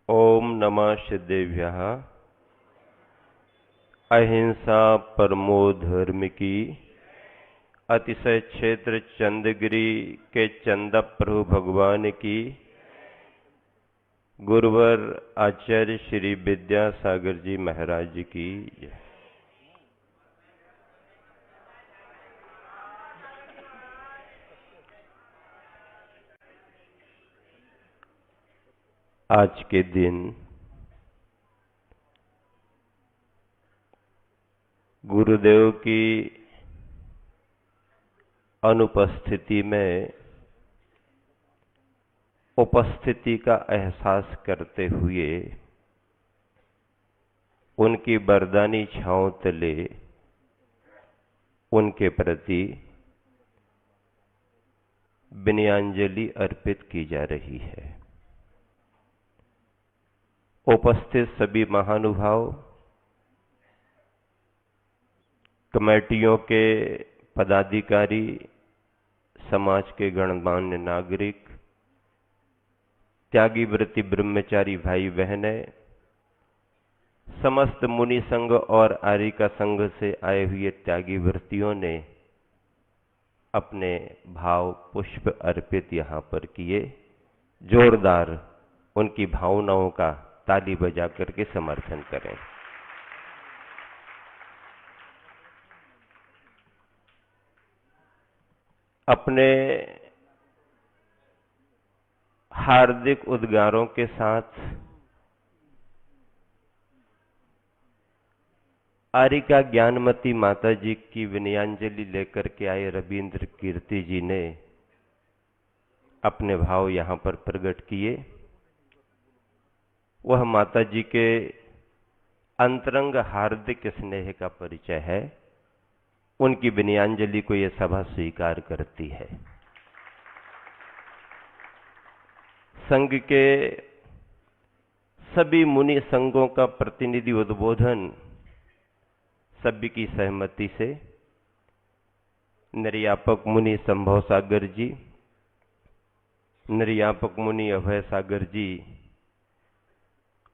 ओम नमः सिद्धेभ्यः। अहिंसा परमो धर्म की अतिशय क्षेत्र चंदगिरी के चंदा प्रभु भगवान की गुरुवर आचार्य श्री विद्यासागर जी महाराज जी की जय। आज के दिन गुरुदेव की अनुपस्थिति में उपस्थिति का एहसास करते हुए उनकी वरदानी छांव तले उनके प्रति विनयाञ्जलि अर्पित की जा रही है। उपस्थित सभी महानुभाव, कमेटियों के पदाधिकारी, समाज के गणमान्य नागरिक, त्यागी व्रती ब्रह्मचारी भाई बहनें, समस्त मुनि संघ और आर्यिका संघ से आए हुए त्यागी व्रतियों ने अपने भाव पुष्प अर्पित यहाँ पर किए। जोरदार उनकी भावनाओं का ताली बजा करके समर्थन करें। अपने हार्दिक उद्गारों के साथ आर्यिका ज्ञानमती माता जी की विनयाञ्जलि लेकर के आए रविंद्र कीर्ति जी ने अपने भाव यहाँ पर प्रकट किए। वह माता जी के अंतरंग हार्दिक स्नेह का परिचय है। उनकी विनयाञ्जलि को यह सभा स्वीकार करती है। संघ के सभी मुनि संघों का प्रतिनिधि उद्बोधन सभी की सहमति से निर्यापक मुनि संभव सागर जी, निर्यापक मुनि अभय सागर जी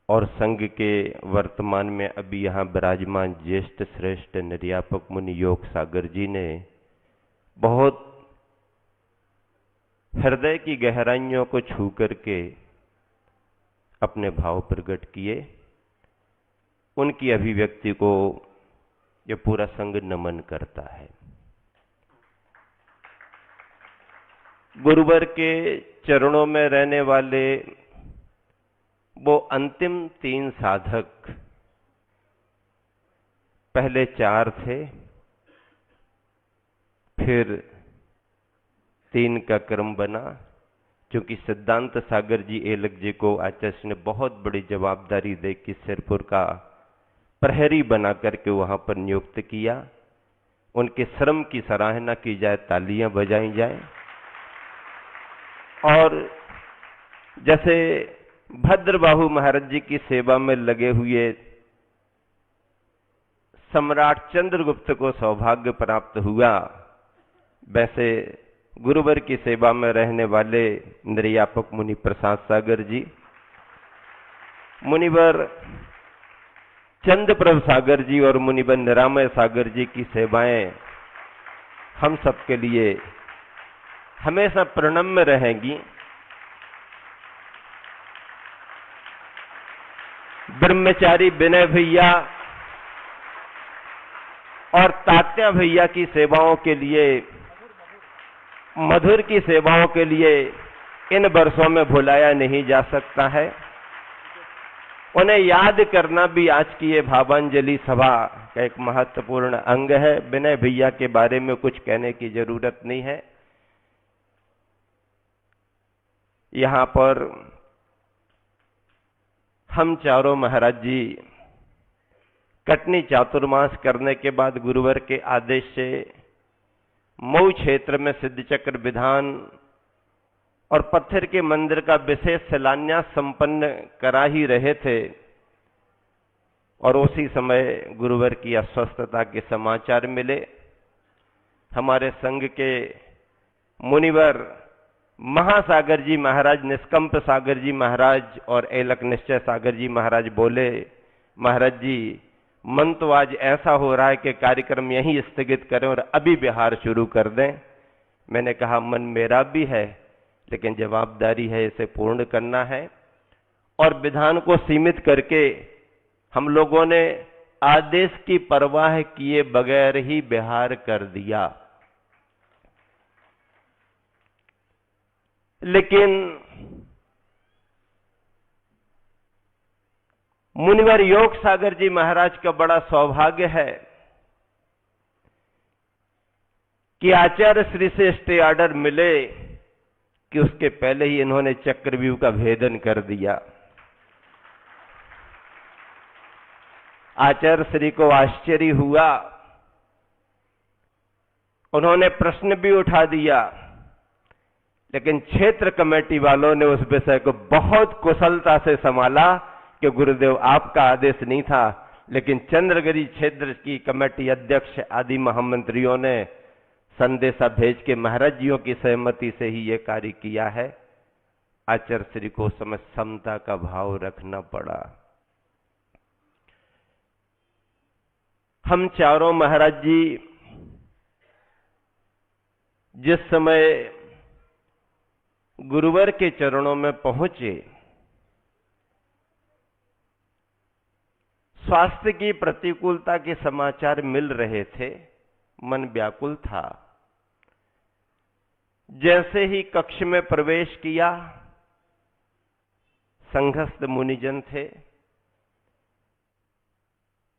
और संघ के वर्तमान में अभी यहाँ विराजमान ज्येष्ठ श्रेष्ठ निर्यापक मुनि योग सागर जी ने बहुत हृदय की गहराइयों को छू करके अपने भाव प्रकट किए। उनकी अभिव्यक्ति को यह पूरा संघ नमन करता है। गुरुवर के चरणों में रहने वाले वो अंतिम 3 साधक, पहले 4 थे, फिर 3 का क्रम बना, क्योंकि सिद्धांत सागर जी एलक जी को आचार्य ने बहुत बड़ी जवाबदारी दे कि सिरपुर का प्रहरी बना करके वहां पर नियुक्त किया। उनके श्रम की सराहना की जाए, तालियां बजाई जाए। और जैसे भद्रबाहु महाराज जी की सेवा में लगे हुए सम्राट चंद्रगुप्त को सौभाग्य प्राप्त हुआ, वैसे गुरुवर की सेवा में रहने वाले निर्यापक मुनि प्रसाद सागर जी, मुनिवर चंद्रप्रभ सागर जी और मुनिवर निरामय सागर जी की सेवाएं हम सबके लिए हमेशा प्रणम्य रहेंगी। ब्रह्मचारी विनय भैया और तात्या भैया की सेवाओं के लिए, मधुर की सेवाओं के लिए इन वर्षों में भुलाया नहीं जा सकता है। उन्हें याद करना भी आज की ये भावांजलि सभा का एक महत्वपूर्ण अंग है। विनय भैया के बारे में कुछ कहने की जरूरत नहीं है। यहां पर हम चारों महाराज जी कटनी चातुर्मास करने के बाद गुरुवर के आदेश से मऊ क्षेत्र में सिद्ध चक्र विधान और पत्थर के मंदिर का विशेष शिलान्यास संपन्न करा ही रहे थे, और उसी समय गुरुवर की अस्वस्थता के समाचार मिले। हमारे संघ के मुनिवर महासागर जी महाराज, निष्कंप सागर जी महाराज और एलक निश्चय सागर जी महाराज बोले, महाराज जी मन तो आज ऐसा हो रहा है कि कार्यक्रम यहीं स्थगित करें और अभी बिहार शुरू कर दें। मैंने कहा मन मेरा भी है, लेकिन जवाबदारी है इसे पूर्ण करना है। और विधान को सीमित करके हम लोगों ने आदेश की परवाह किए बगैर ही बिहार कर दिया। लेकिन मुनिवर योग सागर जी महाराज का बड़ा सौभाग्य है कि आचार्य श्री से स्टे ऑर्डर मिले कि उसके पहले ही इन्होंने चक्रव्यूह का भेदन कर दिया। आचार्य श्री को आश्चर्य हुआ, उन्होंने प्रश्न भी उठा दिया, लेकिन क्षेत्र कमेटी वालों ने उस विषय को बहुत कुशलता से संभाला कि गुरुदेव आपका आदेश नहीं था, लेकिन चंद्रगिरी क्षेत्र की कमेटी अध्यक्ष आदि महामंत्रियों ने संदेशा भेज के महाराज जियों की सहमति से ही यह कार्य किया है। आचार्य श्री को समझ समता का भाव रखना पड़ा। हम चारों महाराज जी जिस समय गुरुवर के चरणों में पहुंचे, स्वास्थ्य की प्रतिकूलता के समाचार मिल रहे थे, मन व्याकुल था। जैसे ही कक्ष में प्रवेश किया, संघस्थ मुनिजन थे।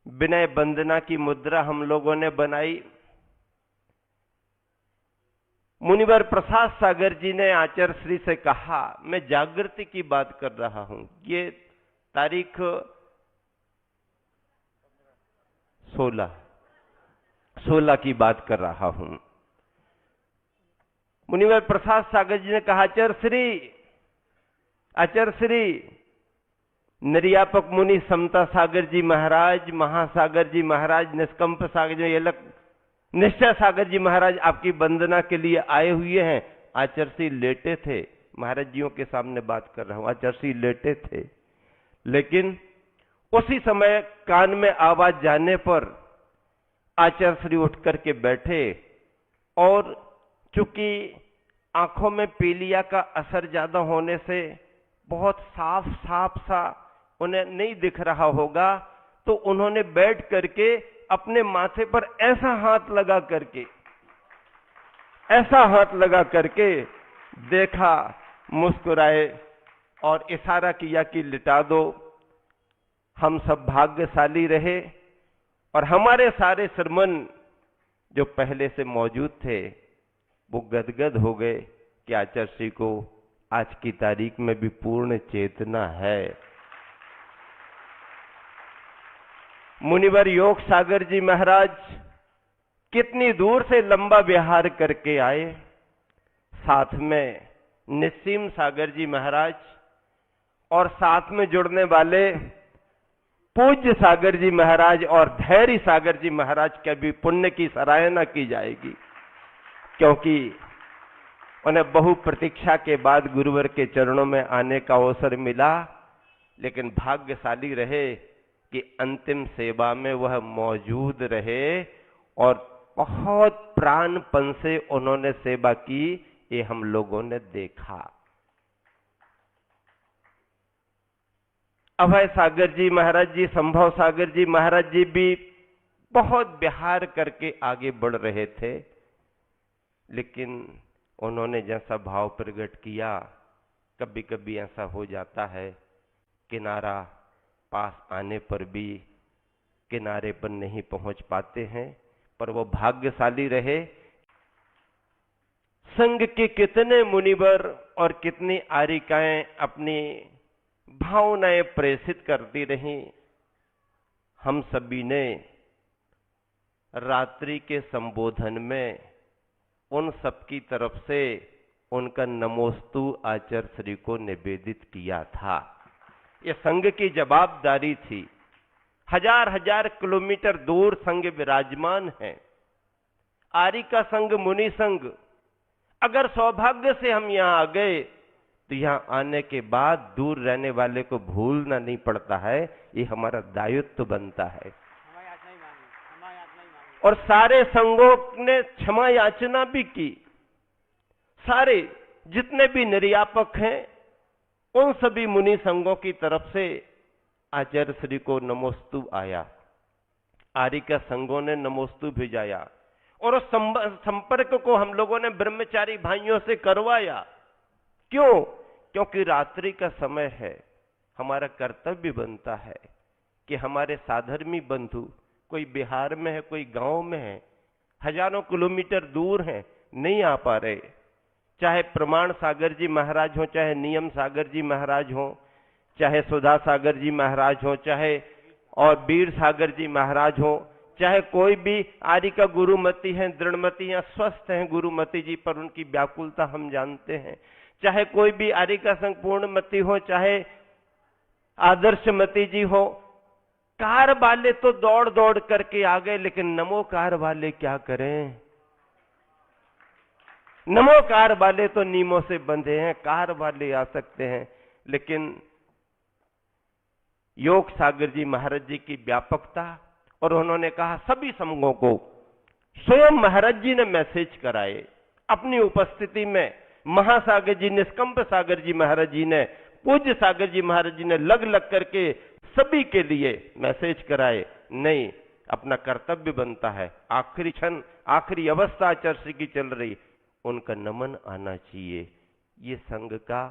विनय वंदना की मुद्रा हम लोगों ने बनाई। मुनिवर प्रसाद सागर जी ने आचार्य श्री से कहा, मैं जागृति की बात कर रहा हूं, ये तारीख 16 की बात कर रहा हूं। मुनिवर प्रसाद सागर जी ने कहा, आचार्य श्री निर्यापक मुनि समता सागर जी महाराज, महासागर जी महाराज, निष्कंप सागर जी, एलक निश्चय सागर जी महाराज आपकी वंदना के लिए आए हुए हैं। आचार्य श्री लेटे थे, महाराज जियों के सामने बात कर रहा हूं, आचार्य श्री लेटे थे। लेकिन उसी समय कान में आवाज जाने पर आचार्य श्री उठ करके बैठे और चूंकि आंखों में पीलिया का असर ज्यादा होने से बहुत साफ सा उन्हें नहीं दिख रहा होगा, तो उन्होंने बैठ करके अपने माथे पर ऐसा हाथ लगा करके देखा, मुस्कुराए और इशारा किया कि लिटा दो। हम सब भाग्यशाली रहे और हमारे सारे श्रमण जो पहले से मौजूद थे वो गदगद हो गए कि आचार्य श्री को आज की तारीख में भी पूर्ण चेतना है। मुनिवर योग सागर जी महाराज कितनी दूर से लंबा विहार करके आए, साथ में निस्सीम सागर जी महाराज और साथ में जुड़ने वाले पूज्य सागर जी महाराज और धैर्य सागर जी महाराज के भी पुण्य की सराहना की जाएगी, क्योंकि उन्हें बहु प्रतीक्षा के बाद गुरुवर के चरणों में आने का अवसर मिला। लेकिन भाग्यशाली रहे कि अंतिम सेवा में वह मौजूद रहे और बहुत प्राणपन से उन्होंने सेवा की, ये हम लोगों ने देखा। अभय सागर जी महाराज जी, संभव सागर जी महाराज जी भी बहुत विहार करके आगे बढ़ रहे थे, लेकिन उन्होंने जैसा भाव प्रकट किया, कभी कभी ऐसा हो जाता है किनारा पास आने पर भी किनारे पर नहीं पहुंच पाते हैं, पर वो भाग्यशाली रहे। संघ के कितने मुनिवर और कितनी आरिकाएं अपनी भावनाएं प्रेषित करती रहीं। हम सभी ने रात्रि के संबोधन में उन सबकी तरफ से उनका नमोस्तु आचार्य श्री को निवेदित किया था। ये संघ की जवाबदारी थी। हजार किलोमीटर दूर संघ विराजमान है। आर्य का संघ, मुनि संघ, अगर सौभाग्य से हम यहां आ गए तो यहां आने के बाद दूर रहने वाले को भूलना नहीं पड़ता है, ये हमारा दायित्व बनता है। और सारे संघों ने क्षमा याचना भी की। सारे जितने भी निर्यापक हैं उन सभी मुनि संघों की तरफ से आचार्य श्री को नमोस्तु आया। आर्य संघों ने नमोस्तु भिजाया और उस संपर्क को हम लोगों ने ब्रह्मचारी भाइयों से करवाया। क्यों? क्योंकि रात्रि का समय है। हमारा कर्तव्य बनता है कि हमारे साधर्मी बंधु कोई बिहार में है, कोई गांव में है, हजारों किलोमीटर दूर हैं, नहीं आ पा रहे। चाहे प्रमाण सागर जी महाराज हो, चाहे नियम सागर जी महाराज हो, चाहे सुधा सागर जी महाराज हो, चाहे और वीर सागर जी महाराज हो, चाहे कोई भी आर्य का गुरुमती हैं, दृढ़मती हैं, स्वस्थ हैं गुरुमती जी, पर उनकी व्याकुलता हम जानते हैं। चाहे कोई भी आर्य का संग पूर्णमती हो, चाहे आदर्शमती जी हो, कार वाले तो दौड़ दौड़ करके आ गए, लेकिन नमो कार वाले क्या करें? नमो कार वाले तो नीमों से बंधे हैं, कार वाले आ सकते हैं, लेकिन योग सागर जी महाराज जी की व्यापकता, और उन्होंने कहा सभी संघों को, स्वयं महाराज जी ने मैसेज कराए अपनी उपस्थिति में। महासागर जी, निष्कंप सागर जी महाराज जी ने, पूज्य सागर जी महाराज जी ने लग लग करके सभी के लिए मैसेज कराए। नहीं, अपना कर्तव्य बनता है। आखिरी क्षण, आखिरी अवस्था आचार्य श्री की चल रही, उनका नमन आना चाहिए। ये संघ का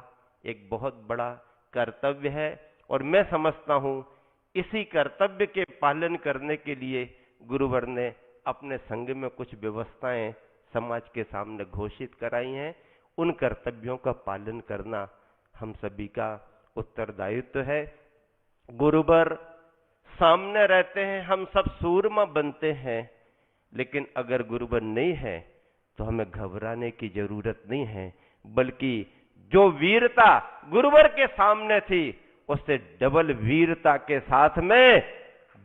एक बहुत बड़ा कर्तव्य है और मैं समझता हूं इसी कर्तव्य के पालन करने के लिए गुरुवर ने अपने संघ में कुछ व्यवस्थाएं समाज के सामने घोषित कराई हैं। उन कर्तव्यों का पालन करना हम सभी का उत्तरदायित्व है। गुरुवर सामने रहते हैं, हम सब सूरमा बनते हैं, लेकिन अगर गुरुवर नहीं है तो हमें घबराने की जरूरत नहीं है, बल्कि जो वीरता गुरुवर के सामने थी उससे डबल वीरता के साथ में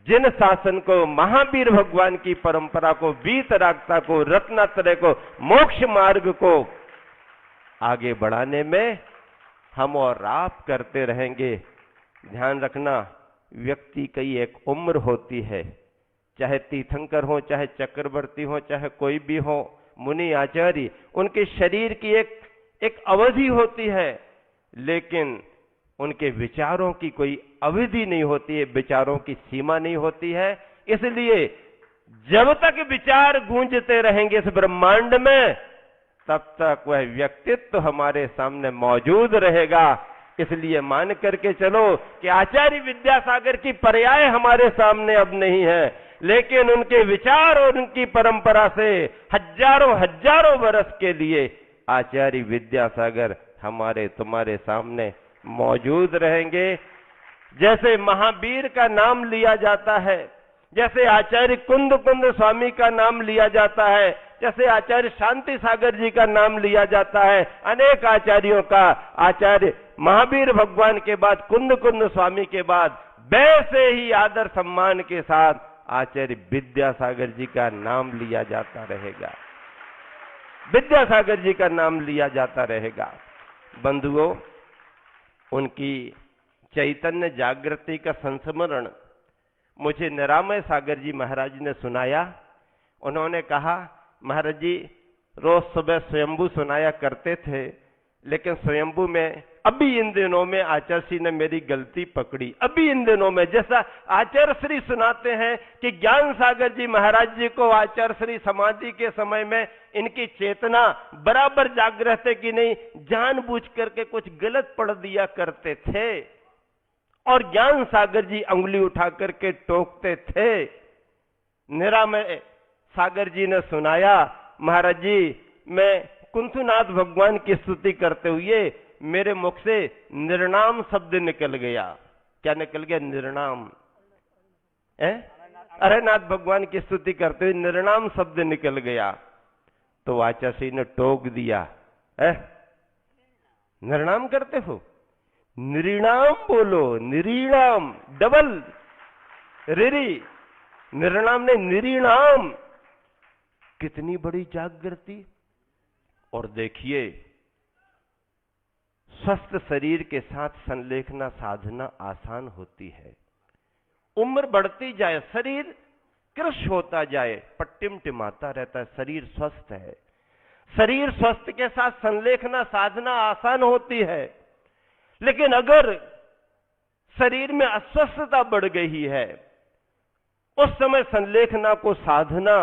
जिन शासन को, महावीर भगवान की परंपरा को, वीतरागता को, रत्नात्रय को, मोक्ष मार्ग को आगे बढ़ाने में हम और आप करते रहेंगे। ध्यान रखना, व्यक्ति की एक उम्र होती है, चाहे तीर्थंकर हो, चाहे चक्रवर्ती हो, चाहे कोई भी हो, मुनि आचार्य, उनके शरीर की एक अवधि होती है, लेकिन उनके विचारों की कोई अवधि नहीं होती है, विचारों की सीमा नहीं होती है। इसलिए जब तक विचार गूंजते रहेंगे इस ब्रह्मांड में, तब तक वह व्यक्तित्व हमारे सामने मौजूद रहेगा। इसलिए मान करके चलो कि आचार्य विद्यासागर की पर्याय हमारे सामने अब नहीं है, लेकिन उनके विचार और उनकी परंपरा से हजारों हजारों वर्ष के लिए आचार्य विद्यासागर हमारे तुम्हारे सामने मौजूद रहेंगे। जैसे महावीर का नाम लिया जाता है, जैसे आचार्य कुंद स्वामी का नाम लिया जाता है, जैसे आचार्य शांति सागर जी का नाम लिया जाता है, अनेक आचार्यों का, आचार्य महावीर भगवान के बाद कुंद स्वामी के बाद वैसे ही आदर सम्मान के साथ आचार्य विद्यासागर जी का नाम लिया जाता रहेगा, विद्यासागर जी का नाम लिया जाता रहेगा। बंधुओं, उनकी चैतन्य जागृति का संस्मरण मुझे निरामय सागर जी महाराज ने सुनाया। उन्होंने कहा, महाराज जी रोज सुबह स्वयंभू सुनाया करते थे, लेकिन स्वयंभू में अभी इन दिनों में आचार्य श्री ने मेरी गलती पकड़ी। अभी इन दिनों में, जैसा आचार्य श्री सुनाते हैं कि ज्ञान सागर जी महाराज जी को आचार्य श्री समाधि के समय में इनकी चेतना बराबर जागृत है कि नहीं, जानबूझ करके कुछ गलत पढ़ दिया करते थे और ज्ञान सागर जी अंगुली उठा करके टोकते थे। निरामय सागर जी ने सुनाया, महाराज जी मैं कुंथुनाथ भगवान की स्तुति करते हुए मेरे मुख से निर्णाम शब्द निकल गया। क्या निकल गया? निर्णाम। अरेनाथ भगवान की स्तुति करते हुए निर्णाम शब्द निकल गया। तो आचार्य ने टोक दिया, निर्णाम करते हो, निरीणाम बोलो, निरीणाम, डबल रिरी, निर्णाम ने निरीणाम। कितनी बड़ी जागृति, और देखिए, स्वस्थ शरीर के साथ संलेखना साधना आसान होती है। उम्र बढ़ती जाए, शरीर कृश होता जाए, टिमटिमाता रहता है, शरीर स्वस्थ है। शरीर स्वस्थ के साथ संलेखना साधना आसान होती है। लेकिन अगर शरीर में अस्वस्थता बढ़ गई है, उस समय संलेखना को साधना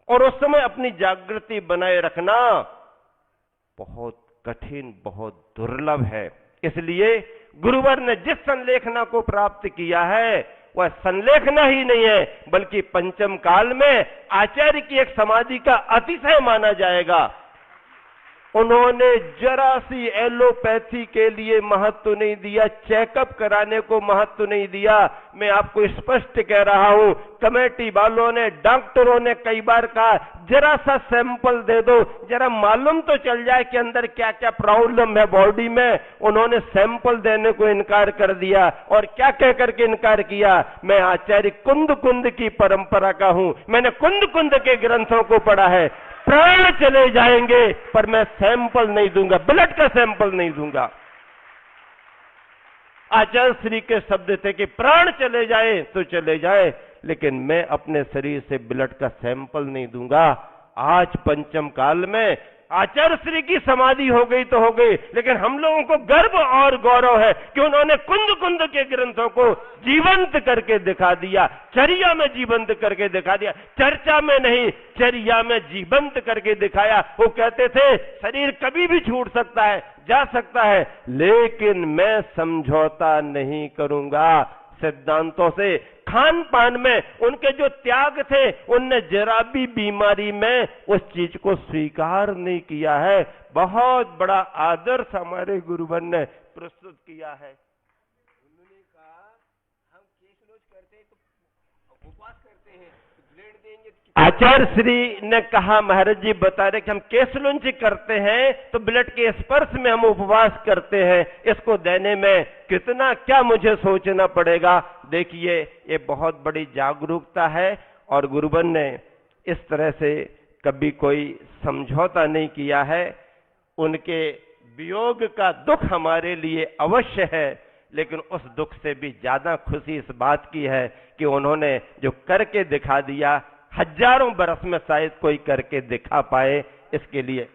और उस समय अपनी जागृति बनाए रखना बहुत कठिन, बहुत दुर्लभ है। इसलिए गुरुवर ने जिस संलेखना को प्राप्त किया है वह संलेखना ही नहीं है, बल्कि पंचम काल में आचार्य की एक समाधि का अतिशय माना जाएगा। उन्होंने जरा सी एलोपैथी के लिए महत्व नहीं दिया, चेकअप कराने को महत्व नहीं दिया। मैं आपको स्पष्ट कह रहा हूं, कमेटी वालों ने, डॉक्टरों ने कई बार कहा, जरा सा सैंपल दे दो, जरा मालूम तो चल जाए कि अंदर क्या क्या प्रॉब्लम है बॉडी में। उन्होंने सैंपल देने को इनकार कर दिया। और क्या कह करके इनकार किया? मैं आचार्य कुंद कुंद की परंपरा का हूं, मैंने कुंद कुंद के ग्रंथों को पढ़ा है। प्राण चले जाएंगे पर मैं सैंपल नहीं दूंगा, ब्लड का सैंपल नहीं दूंगा। आचार्य श्री के शब्द थे कि प्राण चले जाए तो चले जाए, लेकिन मैं अपने शरीर से ब्लड का सैंपल नहीं दूंगा। आज पंचम काल में आचार्य श्री की समाधि हो गई तो हो गई, लेकिन हम लोगों को गर्व और गौरव है कि उन्होंने कुंद कुंद के ग्रंथों को जीवंत करके दिखा दिया, चर्या में जीवंत करके दिखा दिया। चर्चा में नहीं, चर्या में जीवंत करके दिखाया। वो कहते थे शरीर कभी भी छूट सकता है, जा सकता है, लेकिन मैं समझौता नहीं करूंगा सिद्धांतों से। खान पान में उनके जो त्याग थे, उनने जरा भी बीमारी में उस चीज को स्वीकार नहीं किया है। बहुत बड़ा आदर्श हमारे गुरुवर ने प्रस्तुत किया है। उन्होंने कहा हम केस लॉन्च करते हैं तो उपवास करते हैं, तो ब्लेड देंगे। आचार्य श्री ने कहा, महाराज जी बता रहे कि हम केस लॉन्च करते हैं तो ब्लड के स्पर्श में हम उपवास करते हैं, इसको देने में कितना क्या मुझे सोचना पड़ेगा। देखिए, ये बहुत बड़ी जागरूकता है और गुरुवर ने इस तरह से कभी कोई समझौता नहीं किया है। उनके वियोग का दुख हमारे लिए अवश्य है, लेकिन उस दुख से भी ज्यादा खुशी इस बात की है कि उन्होंने जो करके दिखा दिया, हजारों बरस में शायद कोई करके दिखा पाए। इसके लिए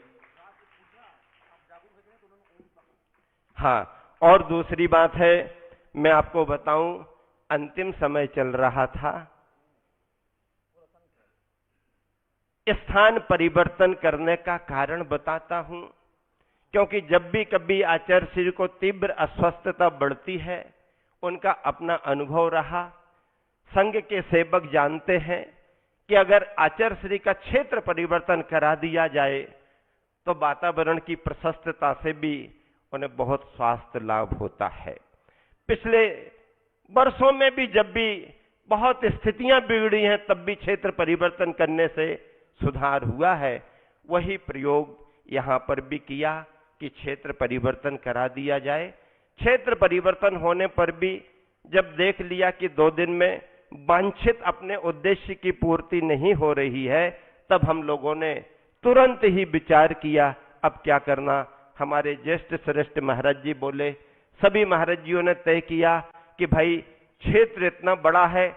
हाँ, और दूसरी बात है, मैं आपको बताऊं, अंतिम समय चल रहा था, स्थान परिवर्तन करने का कारण बताता हूं। क्योंकि जब भी कभी आचार्य श्री को तीव्र अस्वस्थता बढ़ती है, उनका अपना अनुभव रहा। संघ के सेवक जानते हैं कि अगर आचार्य श्री का क्षेत्र परिवर्तन करा दिया जाए तो वातावरण की प्रशस्तता से भी उन्हें बहुत स्वास्थ्य लाभ होता है। पिछले वर्षों में भी जब भी बहुत स्थितियां बिगड़ी हैं, तब भी क्षेत्र परिवर्तन करने से सुधार हुआ है। वही प्रयोग यहां पर भी किया कि क्षेत्र परिवर्तन करा दिया जाए। क्षेत्र परिवर्तन होने पर भी जब देख लिया कि 2 दिन में वांछित अपने उद्देश्य की पूर्ति नहीं हो रही है, तब हम लोगों ने तुरंत ही विचार किया अब क्या करना। हमारे ज्येष्ठ श्रेष्ठ महाराज जी बोले, सभी महाराज जियों ने तय किया कि भाई क्षेत्र इतना बड़ा है,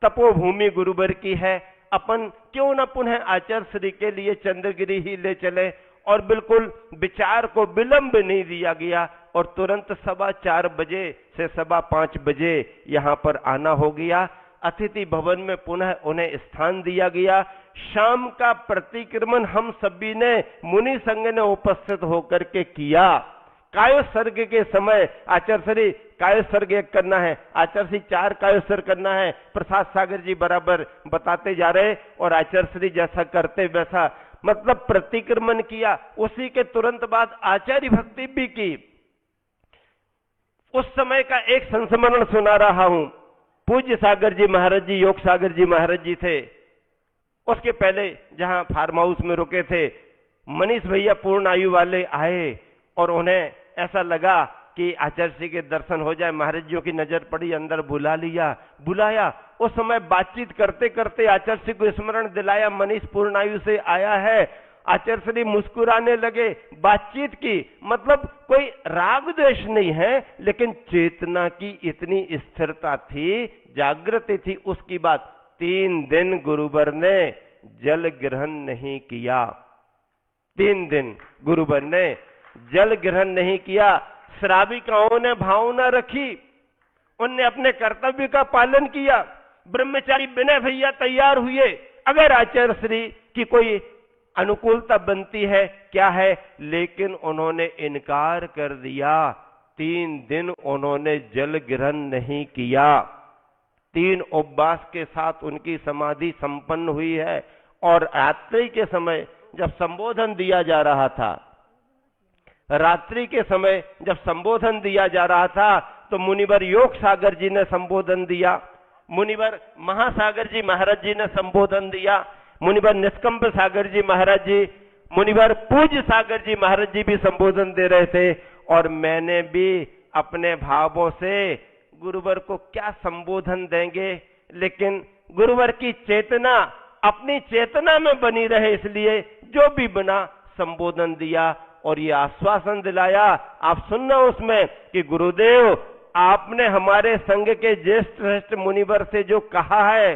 तपोभूमि गुरुवर की है, अपन क्यों न पुनः आचार्य श्री के लिए चंद्रगिरी ही ले चले। और बिल्कुल विचार को विलंब नहीं दिया गया और तुरंत 4:15 बजे से 5:15 बजे यहां पर आना हो गया। अतिथि भवन में पुनः उन्हें स्थान दिया गया। शाम का प्रतिक्रमण हम सभी ने मुनि संघ ने उपस्थित होकर के किया। कायोसर्ग के समय आचार्य श्री कायोसर्ग एक करना है, आचार्य श्री 4 कायोसर्ग करना है। प्रसाद सागर जी बराबर बताते जा रहे और आचार्य श्री जैसा करते वैसा, मतलब प्रतिक्रमण किया। उसी के तुरंत बाद आचार्य भक्ति भी की। उस समय का एक संस्मरण सुना रहा हूं। पूज्य सागर जी महाराज जी, योग सागर जी महाराज जी थे। उसके पहले जहां फार्म हाउस में रुके थे, मनीष भैया पूर्ण आयु वाले आए और उन्हें ऐसा लगा कि आचार्य श्री के दर्शन हो जाए। महाराज जी की नजर पड़ी, अंदर बुलाया। उस समय बातचीत करते करते आचार्य श्री को स्मरण दिलाया, मनीष पूर्ण आयु से आया है आचार्य श्री मुस्कुराने लगे, बातचीत की, मतलब कोई राग द्वेष नहीं है, लेकिन चेतना की इतनी स्थिरता थी, जागृति थी उसकी बात। 3 दिन गुरुवर ने जल ग्रहण नहीं किया, 3 दिन गुरुवर ने जल ग्रहण नहीं किया। श्राविकाओं ने भावना रखी, उनने अपने कर्तव्य का पालन किया। ब्रह्मचारी विनय भैया तैयार हुए, अगर आचार्य श्री की कोई अनुकूलता बनती है क्या है, लेकिन उन्होंने इनकार कर दिया। 3 दिन उन्होंने जल ग्रहण नहीं किया। 3 उपवास के साथ उनकी समाधि संपन्न हुई है। और रात्रि के समय जब संबोधन दिया जा रहा था, रात्रि के समय जब संबोधन दिया जा रहा था, तो मुनिवर योग सागर जी ने संबोधन दिया, मुनिवर महासागर जी महाराज जी ने संबोधन दिया, मुनिवर निष्कंभ सागर जी महाराज जी, मुनिवर पूज्य सागर जी महाराज जी भी संबोधन दे रहे थे। और मैंने भी अपने भावों से गुरुवर को क्या संबोधन देंगे, लेकिन गुरुवर की चेतना अपनी चेतना में बनी रहे, इसलिए जो भी बना संबोधन दिया और ये आश्वासन दिलाया। आप सुनना उसमें कि गुरुदेव, आपने हमारे संघ के ज्येष्ठ श्रेष्ठ मुनिवर से जो कहा है,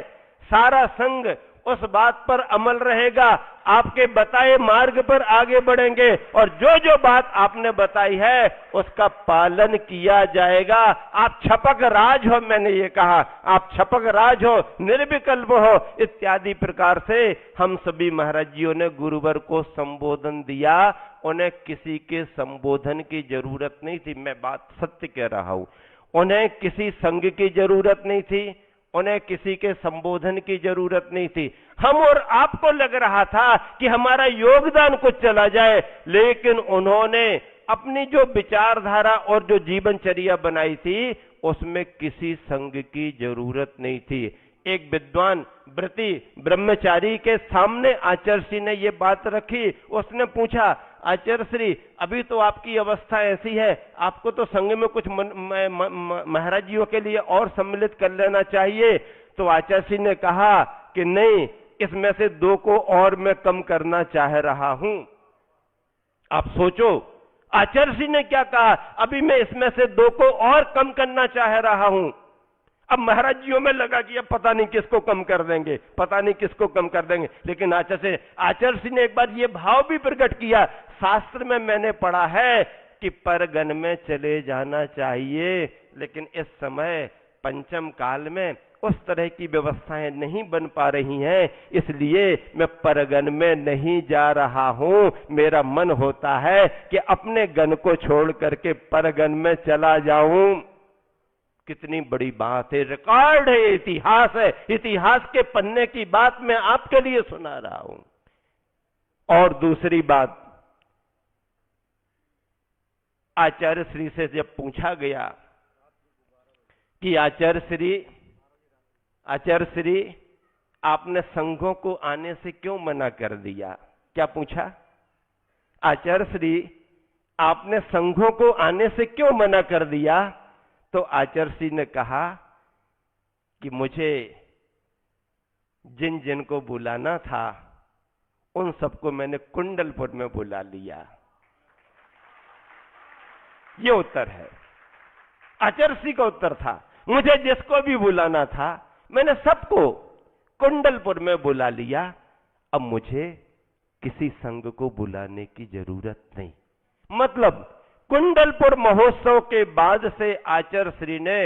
सारा संघ उस बात पर अमल रहेगा, आपके बताए मार्ग पर आगे बढ़ेंगे, और जो जो बात आपने बताई है उसका पालन किया जाएगा। आप छपक राज हो, मैंने ये कहा, आप छपक राज हो, निर्विकल्प हो, इत्यादि प्रकार से हम सभी महाराज जियों ने गुरुवर को संबोधन दिया। उन्हें किसी के संबोधन की जरूरत नहीं थी, मैं बात सत्य कह रहा हूं। उन्हें किसी संघ की जरूरत नहीं थी, उन्हें किसी के संबोधन की जरूरत नहीं थी। हम और आपको लग रहा था कि हमारा योगदान कुछ चला जाए, लेकिन उन्होंने अपनी जो विचारधारा और जो जीवनचर्या बनाई थी, उसमें किसी संघ की जरूरत नहीं थी। एक विद्वान व्रती ब्रह्मचारी के सामने आचार्य श्री ने ये बात रखी। उसने पूछा, आचार्य श्री, अभी तो आपकी अवस्था ऐसी है, आपको तो संघ में कुछ महाराज जियों के लिए और सम्मिलित कर लेना चाहिए। तो आचार्य श्री ने कहा कि नहीं, इसमें से 2 को और मैं कम करना चाह रहा हूं। आप सोचो, आचार्य श्री ने क्या कहा, अभी मैं इसमें से 2 को और कम करना चाह रहा हूं। अब महाराज जियों में लगा कि अब पता नहीं किसको कम कर देंगे, पता नहीं किसको कम कर देंगे, लेकिन आचार्य श्री ने एक बार ये भाव भी प्रकट किया, शास्त्र में मैंने पढ़ा है कि परगन में चले जाना चाहिए, लेकिन इस समय पंचम काल में उस तरह की व्यवस्थाएं नहीं बन पा रही हैं, इसलिए मैं परगन में नहीं जा रहा हूं। मेरा मन होता है कि अपने गण को छोड़ करके परगन में चला जाऊं। कितनी बड़ी बात है, रिकॉर्ड है, इतिहास है, इतिहास के पन्ने की बात मैं आपके लिए सुना रहा हूं। और दूसरी बात, आचार्य श्री से जब पूछा गया कि आचार्य श्री आपने संघों को आने से क्यों मना कर दिया, क्या पूछा, आचार्य श्री आपने संघों को आने से क्यों मना कर दिया। तो आचार्य श्री ने कहा कि मुझे जिन जिन को बुलाना था उन सबको मैंने कुंडलपुर में बुला लिया। ये उत्तर है, आचार्य श्री का उत्तर था, मुझे जिसको भी बुलाना था मैंने सबको कुंडलपुर में बुला लिया, अब मुझे किसी संघ को बुलाने की जरूरत नहीं। मतलब कुंडलपुर महोत्सव के बाद से आचार्य श्री ने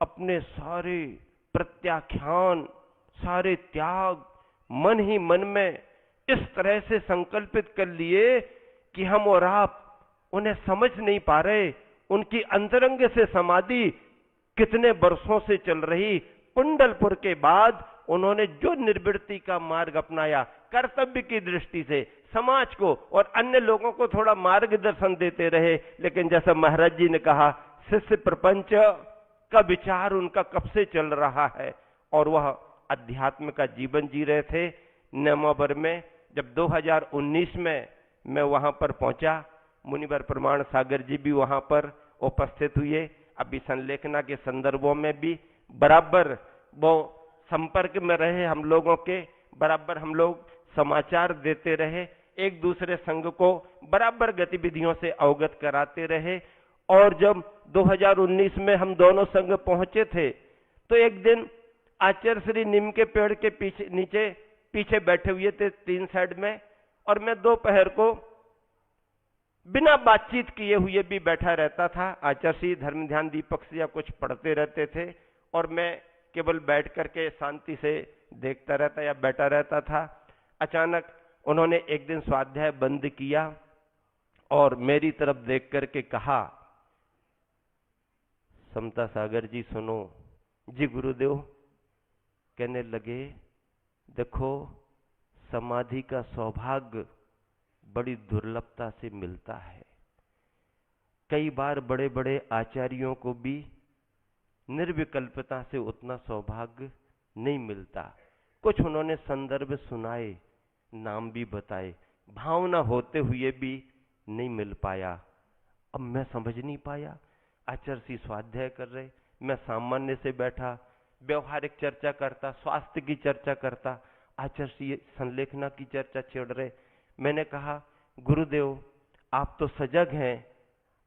अपने सारे प्रत्याख्यान, सारे त्याग मन ही मन में इस तरह से संकल्पित कर लिए कि हम और आप उन्हें समझ नहीं पा रहे। उनकी अंतरंग से समाधि कितने वर्षों से चल रही, कुंडलपुर के बाद उन्होंने जो निर्वृत्ति का मार्ग अपनाया, कर्तव्य की दृष्टि से समाज को और अन्य लोगों को थोड़ा मार्गदर्शन देते रहे, लेकिन जैसा महाराज जी ने कहा, शिष्य प्रपंच का विचार उनका कब से चल रहा है और वह अध्यात्म का जीवन जी रहे थे। नवंबर में जब 2019 में मैं वहां पर पहुंचा, मुनिवर प्रमाण सागर जी भी वहां पर उपस्थित हुए। अभी संलेखना के संदर्भों में भी बराबर वो संपर्क में रहे, हम लोगों के बराबर हम लोग समाचार देते रहे। एक दूसरे संघ को बराबर गतिविधियों से अवगत कराते रहे। और जब 2019 में हम दोनों संघ पहुंचे थे तो एक दिन आचार्य श्री नीम के पेड़ के पीछे बैठे हुए थे 3 साइड में, और मैं दोपहर को बिना बातचीत किए हुए भी बैठा रहता था। आचार्य श्री धर्म ध्यान दीपक से या कुछ पढ़ते रहते थे और मैं केवल बैठ करके शांति से देखता रहता या बैठा रहता था। अचानक उन्होंने एक दिन स्वाध्याय बंद किया और मेरी तरफ देख करके कहा, समता सागर जी सुनो। जी गुरुदेव। कहने लगे, देखो समाधि का सौभाग्य बड़ी दुर्लभता से मिलता है। कई बार बड़े बड़े आचार्यों को भी निर्विकल्पता से उतना सौभाग्य नहीं मिलता। कुछ उन्होंने संदर्भ सुनाए, नाम भी बताए, भावना होते हुए भी नहीं मिल पाया। अब मैं समझ नहीं पाया। आचार्य जी स्वाध्याय कर रहे, मैं सामान्य से बैठा, व्यवहारिक चर्चा करता, स्वास्थ्य की चर्चा करता, आचार्य जी संलेखना की चर्चा छेड़ रहे। मैंने कहा, गुरुदेव आप तो सजग हैं,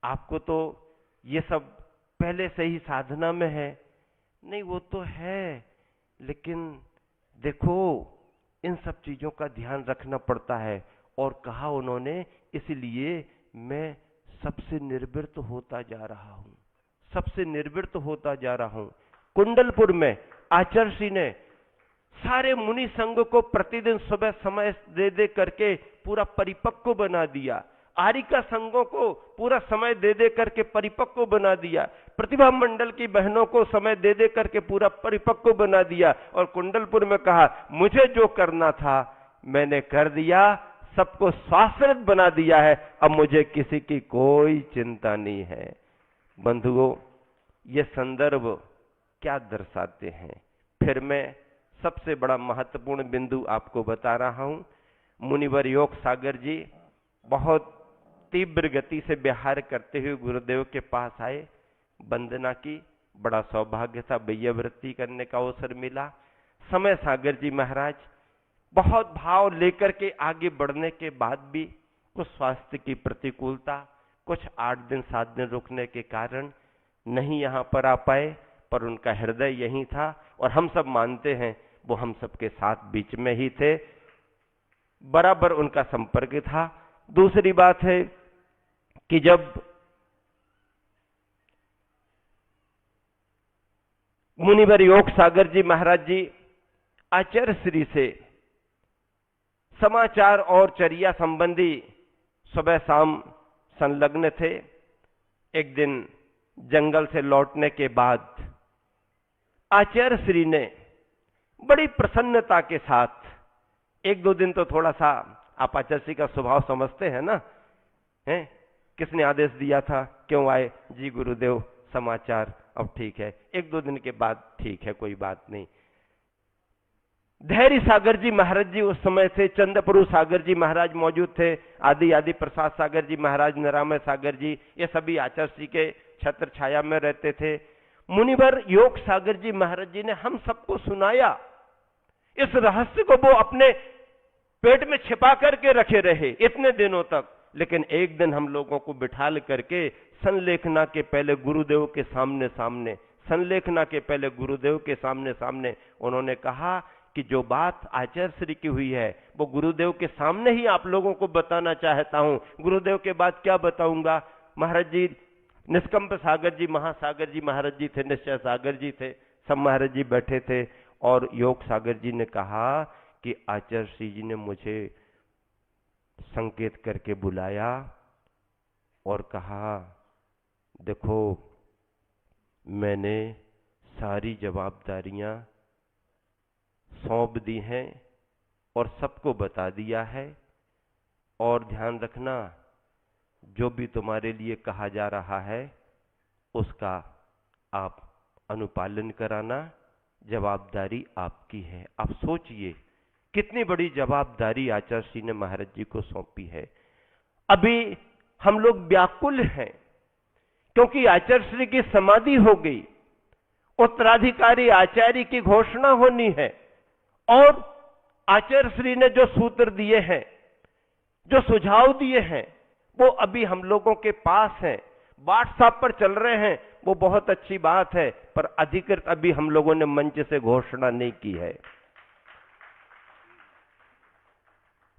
आपको तो ये सब पहले से ही साधना में है। नहीं वो तो है, लेकिन देखो इन सब चीजों का ध्यान रखना पड़ता है। और कहा उन्होंने, इसलिए मैं सबसे निर्वृत्त होता जा रहा हूं, सबसे निर्वृत्त होता जा रहा हूं। कुंडलपुर में आचार्य जी ने सारे मुनि संघ को प्रतिदिन सुबह समय दे दे करके पूरा परिपक्व बना दिया। आरिका संघों को पूरा समय दे दे करके परिपक्व बना दिया। प्रतिभा मंडल की बहनों को समय दे दे करके पूरा परिपक्व बना दिया। और कुंडलपुर में कहा, मुझे जो करना था मैंने कर दिया, सबको स्वाश्रित बना दिया है, अब मुझे किसी की कोई चिंता नहीं है। बंधुओं, ये संदर्भ क्या दर्शाते हैं? फिर मैं सबसे बड़ा महत्वपूर्ण बिंदु आपको बता रहा हूं। मुनिवर योग सागर जी बहुत तीव्र गति से विहार करते हुए गुरुदेव के पास आए, वंदना की, बड़ा सौभाग्य था, वैयवृत्ति करने का अवसर मिला। समय सागर जी महाराज बहुत भाव लेकर के आगे बढ़ने के बाद भी कुछ स्वास्थ्य की प्रतिकूलता, कुछ 8 दिन 7 दिन रुकने के कारण नहीं यहां पर आ पाए, पर उनका हृदय यही था और हम सब मानते हैं वो हम सबके साथ बीच में ही थे, बराबर उनका संपर्क था। दूसरी बात है कि जब मुनिवर योग सागर जी महाराज जी आचार्य श्री से समाचार और चर्या संबंधी सुबह शाम संलग्न थे। एक दिन जंगल से लौटने के बाद आचार्य श्री ने बड़ी प्रसन्नता के साथ, 1-2 दिन तो थोड़ा सा आप आचार्य श्री का स्वभाव समझते हैं ना, हैं? किसने आदेश दिया था, क्यों आए? जी गुरुदेव समाचार, अब ठीक है। 1-2 दिन के बाद ठीक है, कोई बात नहीं। धैर्य सागर जी महाराज जी उस समय थे, चंद्रप्रभु सागर जी महाराज मौजूद थे, आदि प्रसाद सागर जी महाराज, निरामय सागर जी, ये सभी आचार्य जी के छत्र छाया में रहते थे। मुनिवर योग सागर जी महाराज जी ने हम सबको सुनाया। इस रहस्य को वो अपने पेट में छिपा करके रखे रहे इतने दिनों तक, लेकिन एक दिन हम लोगों को बिठाल करके संलेखना के पहले गुरुदेव के सामने सामने, संलेखना के पहले गुरुदेव के सामने सामने उन्होंने कहा कि जो बात आचार्य श्री की हुई है वो गुरुदेव के सामने ही आप लोगों को बताना चाहता हूं। गुरुदेव के बाद क्या बताऊंगा? महाराज जी निष्कंप सागर जी, महासागर जी महाराज जी थे, निश्चय सागर जी थे, सब महाराज जी बैठे थे और योग सागर जी ने कहा कि आचार्य श्री जी ने मुझे संकेत करके बुलाया और कहा, देखो मैंने सारी जवाबदारियां सौंप दी हैं और सबको बता दिया है, और ध्यान रखना जो भी तुम्हारे लिए कहा जा रहा है उसका आप अनुपालन कराना, जवाबदारी आपकी है। आप सोचिए कितनी बड़ी जवाबदारी आचार्य श्री ने महाराज जी को सौंपी है। अभी हम लोग व्याकुल हैं क्योंकि आचार्य श्री की समाधि हो गई, उत्तराधिकारी आचार्य की घोषणा होनी है और आचार्य श्री ने जो सूत्र दिए हैं जो सुझाव दिए हैं वो अभी हम लोगों के पास हैं, व्हाट्सएप पर चल रहे हैं, वो बहुत अच्छी बात है, पर अधिकृत अभी हम लोगों ने मंच से घोषणा नहीं की है।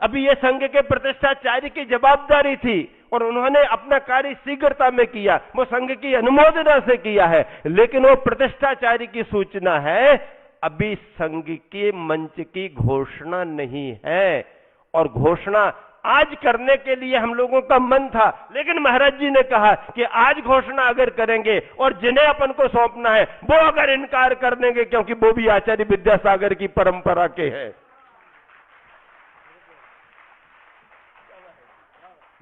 अभी ये संघ के प्रतिष्ठाचार्य की जवाबदारी थी और उन्होंने अपना कार्य शीघ्रता में किया, वो संघ की अनुमोदना से किया है, लेकिन वो प्रतिष्ठाचार्य की सूचना है, अभी संघ के मंच की घोषणा नहीं है। और घोषणा आज करने के लिए हम लोगों का मन था, लेकिन महाराज जी ने कहा कि आज घोषणा अगर करेंगे और जिन्हें अपन को सौंपना है वो अगर इनकार कर देंगे, क्योंकि वो भी आचार्य विद्यासागर की परंपरा के हैं,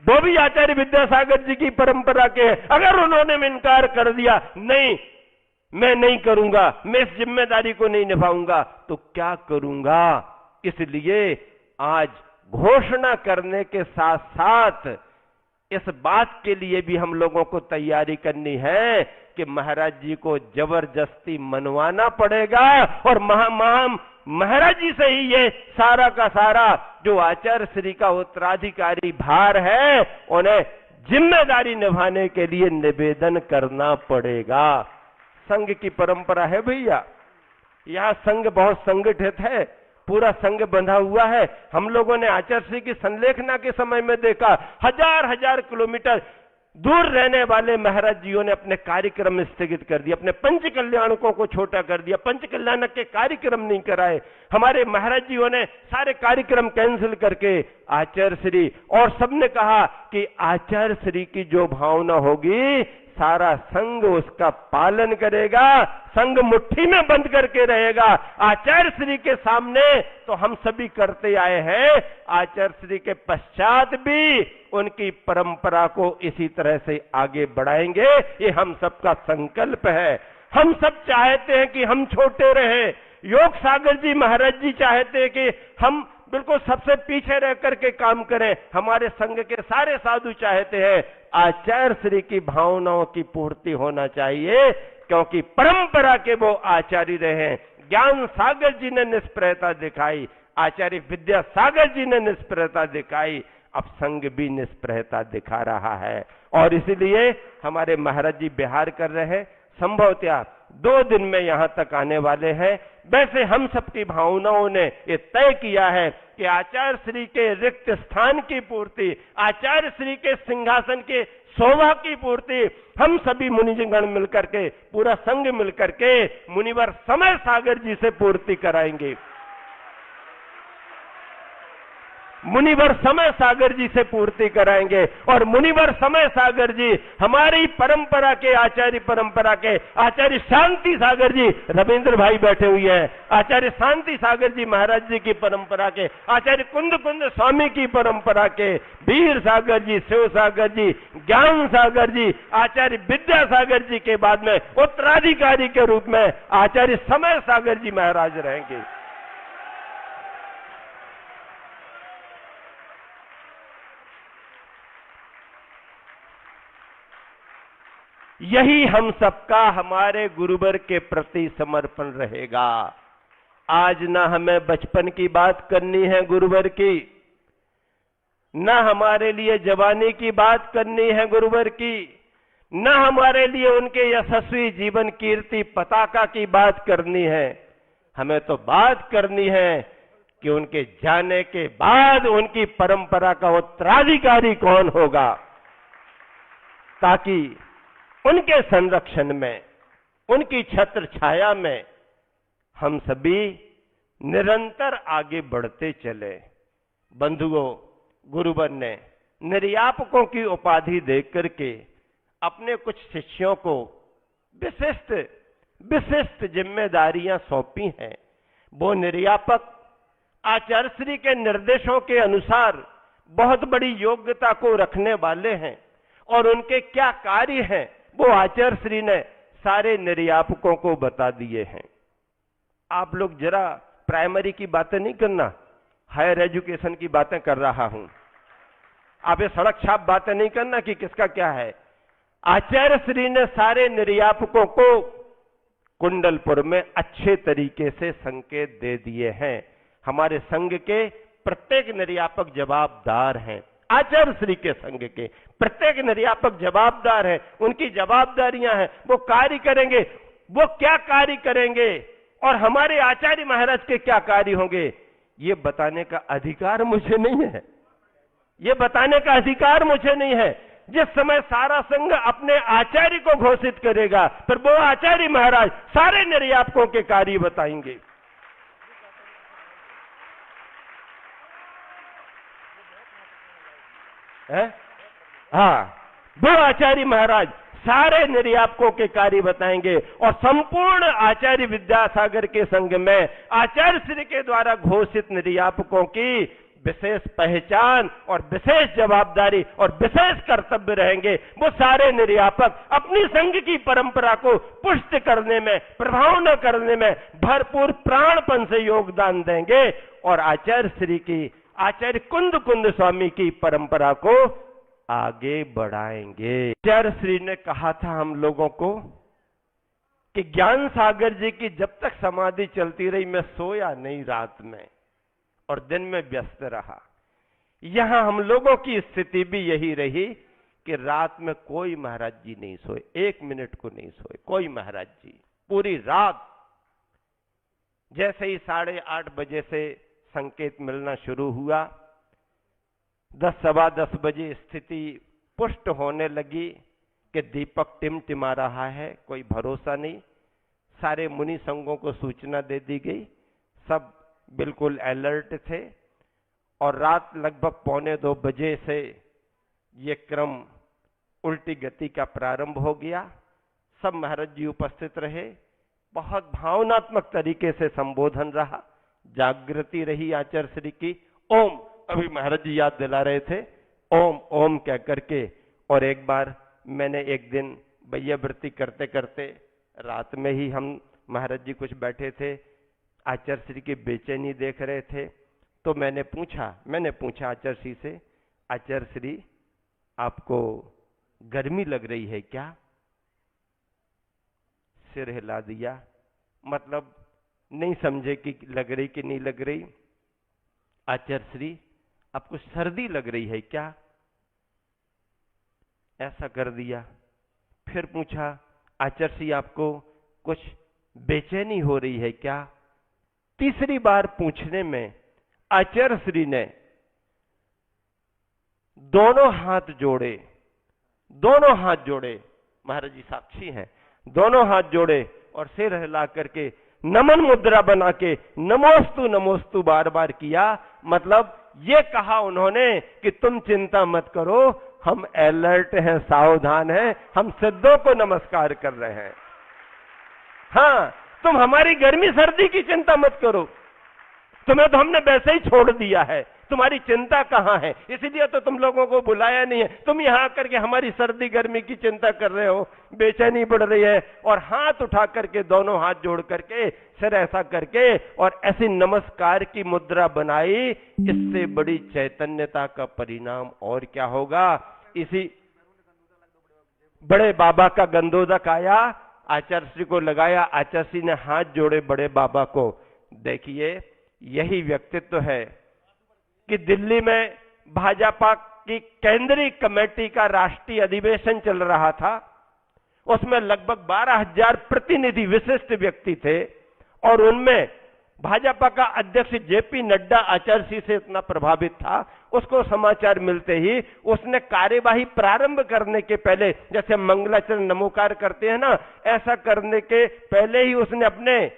वो भी आचार्य विद्यासागर जी की परंपरा के हैं, अगर उन्होंने इनकार कर दिया, नहीं मैं नहीं करूंगा, मैं इस जिम्मेदारी को नहीं निभाऊंगा, तो क्या करूंगा। इसलिए आज घोषणा करने के साथ साथ इस बात के लिए भी हम लोगों को तैयारी करनी है कि महाराज जी को जबरदस्ती मनवाना पड़ेगा और महाराज जी से ही ये सारा का सारा जो आचार्य श्री का उत्तराधिकारी भार है उन्हें जिम्मेदारी निभाने के लिए निवेदन करना पड़ेगा। संघ की परंपरा है भैया, यहां संघ बहुत संगठित है, पूरा संघ बंधा हुआ है। हम लोगों ने आचार्य श्री की संलेखना के समय में देखा, हजार हजार किलोमीटर दूर रहने वाले महाराज जियों ने अपने कार्यक्रम स्थगित कर दिए, अपने पंच कल्याणकों को छोटा कर दिया, पंच कल्याणक के कार्यक्रम नहीं कराए। हमारे महाराज जियों ने सारे कार्यक्रम कैंसिल करके आचार्य श्री, और सबने कहा कि आचार्य श्री की जो भावना होगी सारा संघ उसका पालन करेगा, संघ मुट्ठी में बंद करके रहेगा। आचार्य श्री के सामने तो हम सभी करते आए हैं, आचार्य श्री के पश्चात भी उनकी परंपरा को इसी तरह से आगे बढ़ाएंगे, ये हम सबका संकल्प है। हम सब चाहते हैं कि हम छोटे रहें, योग सागर जी महाराज जी चाहते हैं कि हम बिल्कुल सबसे पीछे रह करके काम करें, हमारे संघ के सारे साधु चाहते हैं आचार्य श्री की भावनाओं की पूर्ति होना चाहिए, क्योंकि परंपरा के वो आचार्य रहे। ज्ञान सागर जी ने निष्प्रयता दिखाई, आचार्य विद्यासागर जी ने निष्प्रयता दिखाई, अब संघ भी निष्प्रयता दिखा रहा है। और इसलिए हमारे महाराज जी बिहार कर रहे हैं, संभवतः 2 दिन में यहां तक आने वाले हैं। वैसे हम सबकी भावनाओं ने ये तय किया है कि आचार्य श्री के रिक्त स्थान की पूर्ति, आचार्य श्री के सिंहासन के शोभा की पूर्ति हम सभी मुनिजन मिलकर के, पूरा संघ मिलकर के मुनिवर समय सागर जी से पूर्ति कराएंगे। मुनिवर समय सागर जी से पूर्ति कराएंगे और मुनिवर समय सागर जी हमारी परंपरा के आचार्य, परंपरा के आचार्य शांति सागर जी, रविंद्र भाई बैठे हुए हैं, आचार्य शांति सागर जी महाराज जी की परंपरा के, आचार्य कुंद कुंद स्वामी की परंपरा के, वीर सागर जी, शिव सागर जी, ज्ञान सागर जी, आचार्य विद्यासागर जी के बाद में उत्तराधिकारी के रूप में आचार्य समय सागर जी महाराज रहेंगे। यही हम सबका हमारे गुरुवर के प्रति समर्पण रहेगा। आज ना हमें बचपन की बात करनी है गुरुवर की, ना हमारे लिए जवानी की बात करनी है गुरुवर की, ना हमारे लिए उनके यशस्वी जीवन कीर्ति पताका की बात करनी है। हमें तो बात करनी है कि उनके जाने के बाद उनकी परंपरा का उत्तराधिकारी कौन होगा, ताकि उनके संरक्षण में, उनकी छत्र छाया में हम सभी निरंतर आगे बढ़ते चले। बंधुओं, गुरुवर ने निर्यापकों की उपाधि देकर के अपने कुछ शिष्यों को विशिष्ट जिम्मेदारियां सौंपी हैं। वो निर्यापक आचार्य श्री के निर्देशों के अनुसार बहुत बड़ी योग्यता को रखने वाले हैं और उनके क्या कार्य हैं वो आचार्य श्री ने सारे निर्यापकों को बता दिए हैं। आप लोग जरा प्राइमरी की बातें नहीं करना, हायर एजुकेशन की बातें कर रहा हूं। आप ये सड़क छाप बातें नहीं करना कि किसका क्या है। आचार्य श्री ने सारे निर्यापकों को कुंडलपुर में अच्छे तरीके से संकेत दे दिए हैं। हमारे संघ के प्रत्येक निर्यापक जवाबदार हैं। आचार्य श्री के संघ के। प्रत्येक निर्यापक जवाबदार है, उनकी जवाबदारियां हैं, वो कार्य करेंगे। वो क्या कार्य करेंगे और हमारे आचार्य महाराज के क्या कार्य होंगे, ये बताने का अधिकार मुझे नहीं है। ये बताने का अधिकार मुझे नहीं है। जिस समय सारा संघ अपने आचार्य को घोषित करेगा, फिर वो आचार्य महाराज सारे निर्यापकों के कार्य बताएंगे। हाँ, वो आचार्य महाराज सारे निर्यापकों के कार्य बताएंगे और संपूर्ण आचार्य विद्यासागर के संघ में आचार्य श्री के द्वारा घोषित निर्यापकों की विशेष पहचान और विशेष जवाबदारी और विशेष कर्तव्य रहेंगे। वो सारे निर्यापक अपनी संघ की परंपरा को पुष्ट करने में, प्रभाव न करने में भरपूर प्राणपन से योगदान देंगे और आचार्य श्री की, आचार्य कुंद कुंद स्वामी की परंपरा को आगे बढ़ाएंगे। आचार्य श्री ने कहा था हम लोगों को कि ज्ञान सागर जी की जब तक समाधि चलती रही मैं सोया नहीं रात में और दिन में व्यस्त रहा। यहां हम लोगों की स्थिति भी यही रही कि रात में कोई महाराज जी नहीं सोए, 1 मिनट को नहीं सोए कोई महाराज जी पूरी रात। जैसे ही 8:30 बजे से संकेत मिलना शुरू हुआ, 10 सवा 10 बजे स्थिति पुष्ट होने लगी कि दीपक टिमटिमा रहा है, कोई भरोसा नहीं। सारे मुनि संघों को सूचना दे दी गई, सब बिल्कुल अलर्ट थे और रात लगभग 1:45 बजे से ये क्रम उल्टी गति का प्रारंभ हो गया। सब महाराज जी उपस्थित रहे, बहुत भावनात्मक तरीके से संबोधन रहा, जागृति रही आचार्य श्री की। ओम, अभी महाराज जी याद दिला रहे थे, ओम ओम कह करके। और एक बार मैंने एक दिन बैयावृत्ति करते करते रात में ही हम महाराज जी कुछ बैठे थे, आचार्य श्री की बेचैनी देख रहे थे, तो मैंने पूछा आचार्य श्री से, आचार्य श्री आपको गर्मी लग रही है क्या? सिर हिला दिया, मतलब नहीं समझे कि लग रही कि नहीं लग रही। आचार्य श्री आपको सर्दी लग रही है क्या? ऐसा कर दिया। फिर पूछा, आचार्य श्री आपको कुछ बेचैनी हो रही है क्या? तीसरी बार पूछने में आचार्य श्री ने दोनों हाथ जोड़े, महाराज जी साक्षी हैं, दोनों हाथ जोड़े और सिर हिला करके नमन मुद्रा बना के नमोस्तु नमोस्तु बार बार किया। मतलब ये कहा उन्होंने कि तुम चिंता मत करो, हम अलर्ट हैं, सावधान हैं, हम सिद्धों को नमस्कार कर रहे हैं। हाँ, तुम हमारी गर्मी सर्दी की चिंता मत करो, तुम्हें तो हमने वैसे ही छोड़ दिया है, तुम्हारी चिंता कहां है, इसीलिए तो तुम लोगों को बुलाया नहीं है। तुम यहां आकर के हमारी सर्दी गर्मी की चिंता कर रहे हो, बेचैनी बढ़ रही है। और हाथ उठा करके, दोनों हाथ जोड़ करके, सिर ऐसा करके और ऐसी नमस्कार की मुद्रा बनाई। इससे बड़ी चैतन्यता का परिणाम और क्या होगा। इसी बड़े बाबा का गंदोदक आया, आचार्य श्री को लगाया, आचार्य श्री ने हाथ जोड़े बड़े बाबा को। देखिए, यही व्यक्तित्व है कि दिल्ली में भाजपा की केंद्रीय कमेटी का राष्ट्रीय अधिवेशन चल रहा था, उसमें लगभग 12,000 प्रतिनिधि विशिष्ट व्यक्ति थे और उनमें भाजपा का अध्यक्ष जेपी नड्डा आचार्य श्री से इतना प्रभावित था, उसको समाचार मिलते ही उसने कार्यवाही प्रारंभ करने के पहले, जैसे मंगलाचरण नमोकार करते हैं ना, ऐसा करने के पहले ही उसने अपने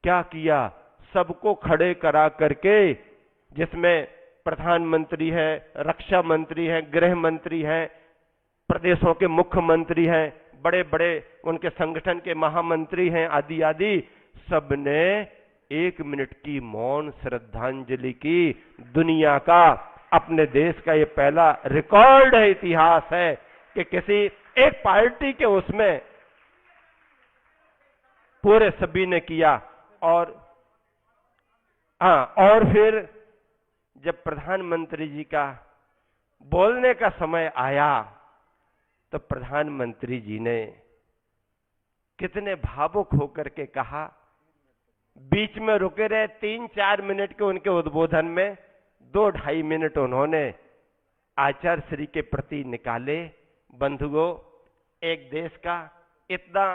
क्या किया, सबको खड़े करा करके, जिसमें प्रधानमंत्री है, रक्षा मंत्री है, गृह मंत्री है, प्रदेशों के मुख्यमंत्री हैं, बड़े बड़े उनके संगठन के महामंत्री हैं, आदि आदि, सबने 1 मिनट की मौन श्रद्धांजलि की। दुनिया का, अपने देश का ये पहला रिकॉर्ड है, इतिहास है कि किसी एक पार्टी के उसमें पूरे सभी ने किया। और फिर जब प्रधानमंत्री जी का बोलने का समय आया तो प्रधानमंत्री जी ने कितने भावुक होकर के कहा, बीच में रुके रहे 3-4 मिनट के उनके उद्बोधन में 2-2.5 मिनट उन्होंने आचार्य श्री के प्रति निकाले। बंधुओं, एक देश का इतना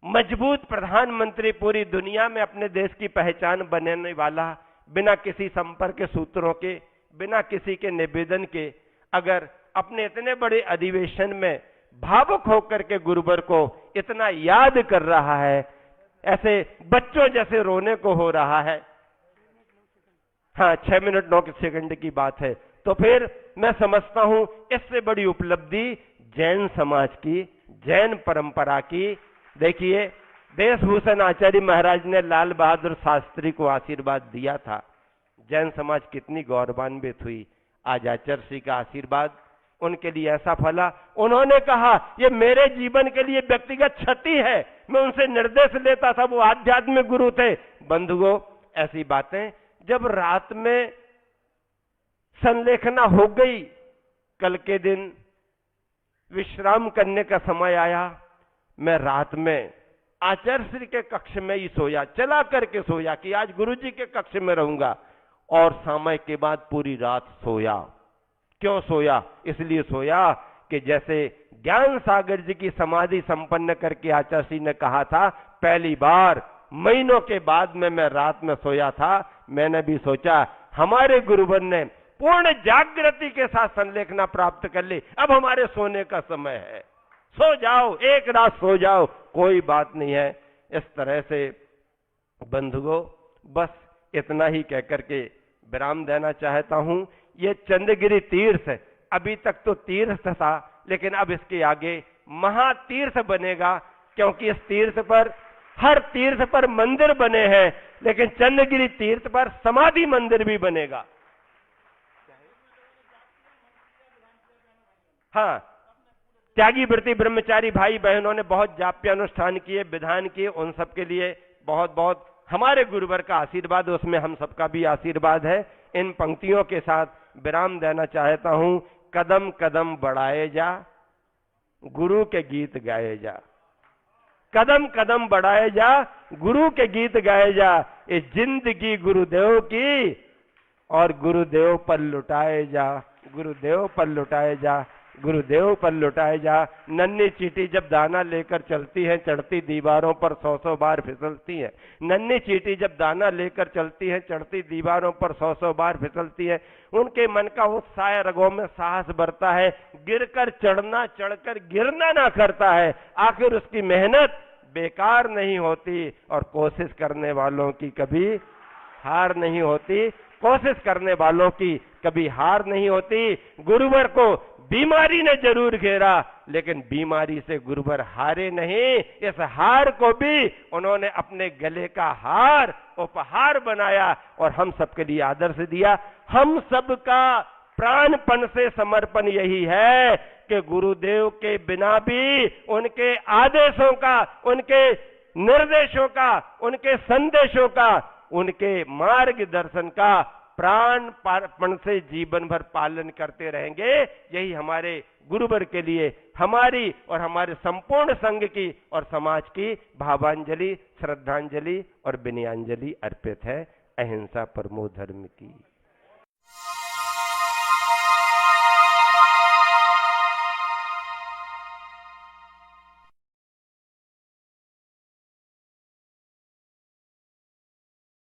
मजबूत प्रधानमंत्री, पूरी दुनिया में अपने देश की पहचान बनाने वाला, बिना किसी संपर्क के सूत्रों के, बिना किसी के निवेदन के, अगर अपने इतने बड़े अधिवेशन में भावुक होकर के गुरुवर को इतना याद कर रहा है, ऐसे बच्चों जैसे रोने को हो रहा है। हाँ, 6 मिनट 9 सेकंड की बात है। तो फिर मैं समझता हूं इससे बड़ी उपलब्धि जैन समाज की, जैन परंपरा की। देखिए, देशभूषण आचार्य महाराज ने लाल बहादुर शास्त्री को आशीर्वाद दिया था। जैन समाज कितनी गौरवान्वित हुई। आज आचार्य श्री का आशीर्वाद उनके लिए ऐसा फला। उन्होंने कहा, ये मेरे जीवन के लिए व्यक्तिगत क्षति है, मैं उनसे निर्देश लेता था, वो आध्यात्मिक गुरु थे। बंधुओं, ऐसी बातें जब रात में संलेखना हो गई, कल के दिन विश्राम करने का समय आया, मैं रात में आचार्य श्री के कक्ष में ही सोया, चला करके सोया कि आज गुरुजी के कक्ष में रहूंगा, और समय के बाद पूरी रात सोया। क्यों सोया? इसलिए सोया कि जैसे ज्ञान सागर जी की समाधि संपन्न करके आचार्य श्री ने कहा था, पहली बार महीनों के बाद में मैं रात में सोया था, मैंने भी सोचा हमारे गुरुवर ने पूर्ण जागृति के साथ संलेखना प्राप्त कर ली, अब हमारे सोने का समय है, सो जाओ, एक रात सो जाओ, कोई बात नहीं है। इस तरह से बंधुओं, बस इतना ही कहकर के विराम देना चाहता हूं। ये चंद्रगिरी तीर्थ, अभी तक तो तीर्थ था, लेकिन अब इसके आगे महातीर्थ बनेगा, क्योंकि इस तीर्थ पर, हर तीर्थ पर मंदिर बने हैं, लेकिन चंद्रगिरी तीर्थ पर समाधि मंदिर भी बनेगा। हाँ, त्यागी व्रती ब्रह्मचारी भाई बहनों ने बहुत जाप्य अनुष्ठान किए, विधान किए, उन सब के लिए बहुत बहुत हमारे गुरुवर का आशीर्वाद, उसमें हम सबका भी आशीर्वाद है। इन पंक्तियों के साथ विराम देना चाहता हूं। कदम कदम बढ़ाए जा, गुरु के गीत गाए जा। कदम कदम बढ़ाए जा, गुरु के गीत गाए जा। इस जिंदगी गुरुदेव की, और गुरुदेव पर लुटाए जा, गुरुदेव पर लुटाए जा, गुरुदेव पर लुटाए जा। नन्ही चींटी जब दाना लेकर चलती है, चढ़ती दीवारों पर 100-100 बार फिसलती है। नन्ही चींटी जब दाना लेकर चलती है, चढ़ती दीवारों पर 100-100 बार फिसलती है। उनके मन का उत्साह, रगों में साहस बढ़ता है, गिरकर चढ़ना, चढ़कर गिरना ना करता है। आखिर उसकी मेहनत बेकार नहीं होती, और कोशिश करने वालों की कभी हार नहीं होती, कोशिश करने वालों की कभी हार नहीं होती। गुरुवर को बीमारी ने जरूर घेरा, लेकिन बीमारी से गुरुवर हारे नहीं। इस हार को भी उन्होंने अपने गले का हार उपहार बनाया, और हम सबके लिए आदर्श दिया। हम सबका प्राणपण से समर्पण यही है कि गुरुदेव के बिना भी उनके आदेशों का, उनके निर्देशों का, उनके संदेशों का, उनके मार्गदर्शन का प्राणपण से जीवन भर पालन करते रहेंगे। यही हमारे गुरुवर के लिए हमारी और हमारे संपूर्ण संघ की और समाज की भावांजलि, श्रद्धांजलि और विनयांजलि अर्पित है। अहिंसा परमो धर्म की।